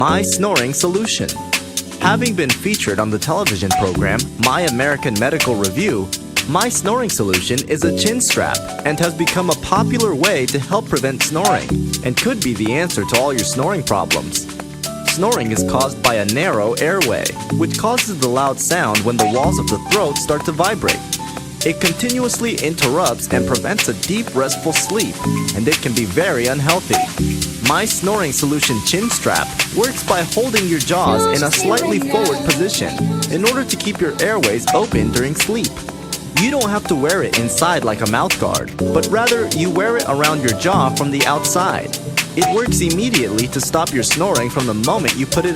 My Snoring Solution. Having been featured on the television program My American Medical Review, My Snoring Solution is a chin strap and has become a popular way to help prevent snoring and could be the answer to all your snoring problems. Snoring is caused by a narrow airway, which causes the loud sound when the walls of the throat start to vibrate. It continuously interrupts and prevents a deep, restful sleep, and it can be very unhealthy. My Snoring Solution Chin Strap works by holding your jaws in a slightly forward position in order to keep your airways open during sleep. You don't have to wear it inside like a mouth guard, but rather you wear it around your jaw from the outside. It works immediately to stop your snoring from the moment you put it on.